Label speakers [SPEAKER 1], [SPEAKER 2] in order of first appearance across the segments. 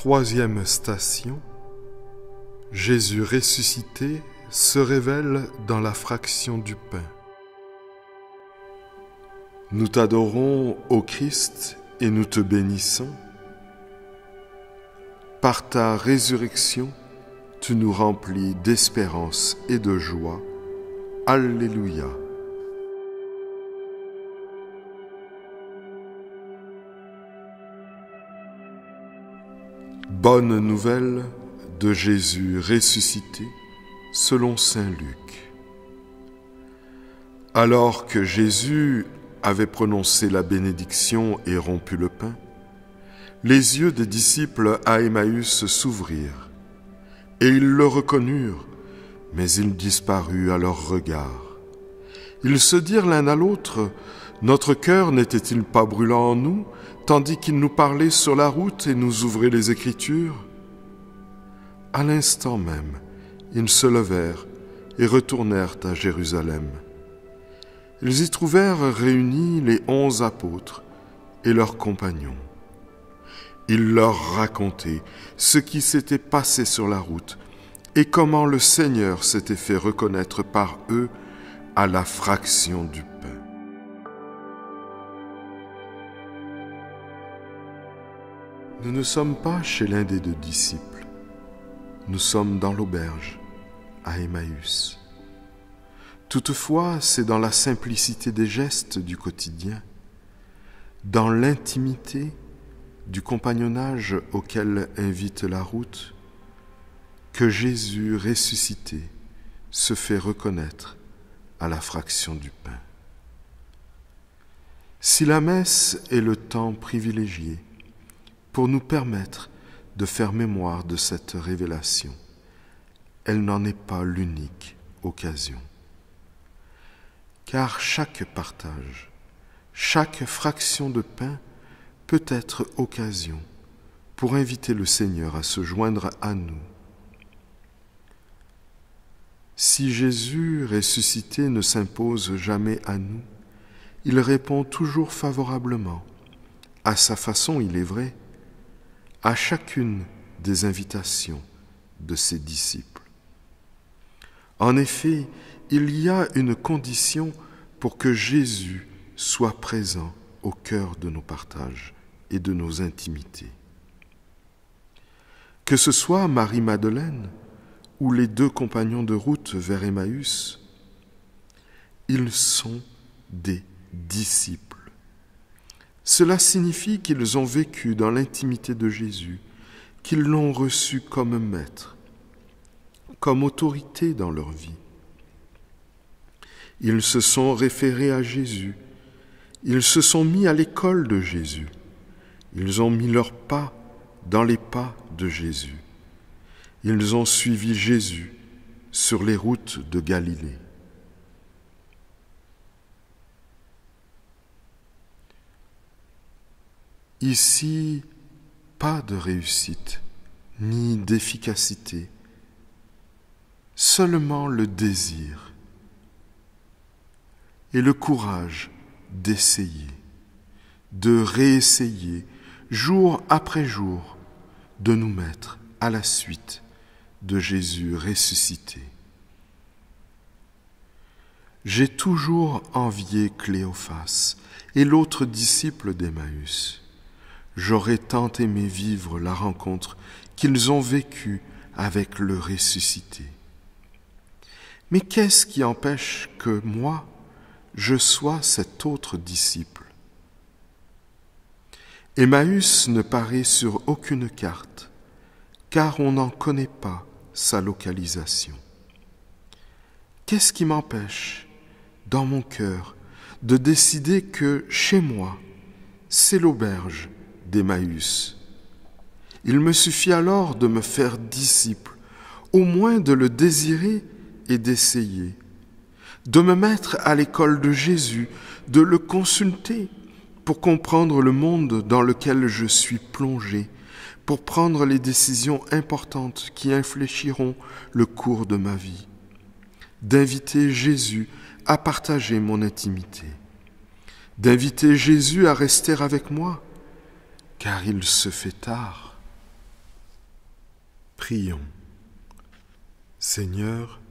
[SPEAKER 1] Troisième station, Jésus ressuscité se révèle dans la fraction du pain. Nous t'adorons, ô Christ, et nous te bénissons. Par ta résurrection, tu nous remplis d'espérance et de joie. Alléluia. Bonne nouvelle de Jésus ressuscité selon saint Luc. Alors que Jésus avait prononcé la bénédiction et rompu le pain, les yeux des disciples à Emmaüs s'ouvrirent, et ils le reconnurent, mais il disparut à leur regard. Ils se dirent l'un à l'autre, « Notre cœur n'était-il pas brûlant en nous, tandis qu'il nous parlait sur la route et nous ouvrait les Écritures ?» À l'instant même, ils se levèrent et retournèrent à Jérusalem. Ils y trouvèrent réunis les 11 apôtres et leurs compagnons. Ils leur racontaient ce qui s'était passé sur la route et comment le Seigneur s'était fait reconnaître par eux à la fraction du pain. Nous ne sommes pas chez l'un des deux disciples. Nous sommes dans l'auberge, à Emmaüs. Toutefois, c'est dans la simplicité des gestes du quotidien, dans l'intimité du compagnonnage auquel invite la route, que Jésus ressuscité se fait reconnaître à la fraction du pain. Si la messe est le temps privilégié pour nous permettre de faire mémoire de cette révélation, elle n'en est pas l'unique occasion. Car chaque partage, chaque fraction de pain peut être occasion pour inviter le Seigneur à se joindre à nous. Si Jésus ressuscité ne s'impose jamais à nous, il répond toujours favorablement, à sa façon il est vrai, à chacune des invitations de ses disciples. En effet, il y a une condition pour que Jésus soit présent au cœur de nos partages et de nos intimités. Que ce soit Marie-Madeleine ou les 2 compagnons de route vers Emmaüs, ils sont des disciples. Cela signifie qu'ils ont vécu dans l'intimité de Jésus, qu'ils l'ont reçu comme maître, comme autorité dans leur vie. Ils se sont référés à Jésus, ils se sont mis à l'école de Jésus, ils ont mis leurs pas dans les pas de Jésus, ils ont suivi Jésus sur les routes de Galilée. Ici, pas de réussite, ni d'efficacité, seulement le désir et le courage d'essayer, de réessayer, jour après jour, de nous mettre à la suite de Jésus ressuscité. J'ai toujours envié Cléophas et l'autre disciple d'Emmaüs. J'aurais tant aimé vivre la rencontre qu'ils ont vécue avec le ressuscité. Mais qu'est-ce qui empêche que moi, je sois cet autre disciple? Emmaüs ne paraît sur aucune carte, car on n'en connaît pas sa localisation. Qu'est-ce qui m'empêche, dans mon cœur, de décider que chez moi, c'est l'auberge d'Emmaüs? Il me suffit alors de me faire disciple, au moins de le désirer et d'essayer, de me mettre à l'école de Jésus, de le consulter pour comprendre le monde dans lequel je suis plongé, pour prendre les décisions importantes qui infléchiront le cours de ma vie, d'inviter Jésus à partager mon intimité, d'inviter Jésus à rester avec moi, car il se fait tard. Prions. Seigneur,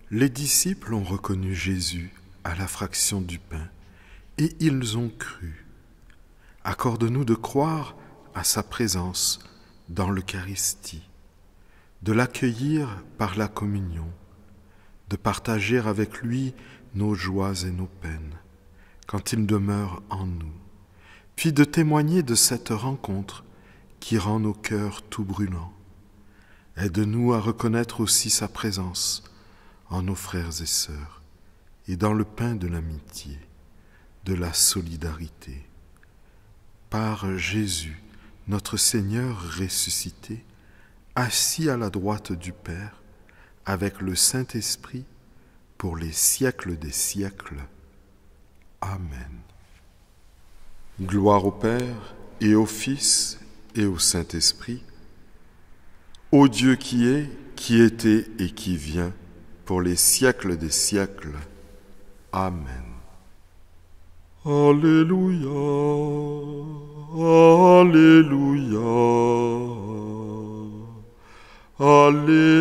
[SPEAKER 1] les disciples ont reconnu Jésus à la fraction du pain et ils ont cru. Accorde-nous de croire à sa présence dans l'Eucharistie, de l'accueillir par la communion, de partager avec lui nos joies et nos peines, quand il demeure en nous, puis de témoigner de cette rencontre qui rend nos cœurs tout brûlants. Aide-nous à reconnaître aussi sa présence en nos frères et sœurs et dans le pain de l'amitié, de la solidarité. Par Jésus, notre Seigneur ressuscité, assis à la droite du Père, avec le Saint-Esprit, pour les siècles des siècles. Amen. Gloire au Père, et au Fils, et au Saint-Esprit, ô Dieu qui est, qui était et qui vient, pour les siècles des siècles. Amen. Alléluia, Alléluia, Alléluia.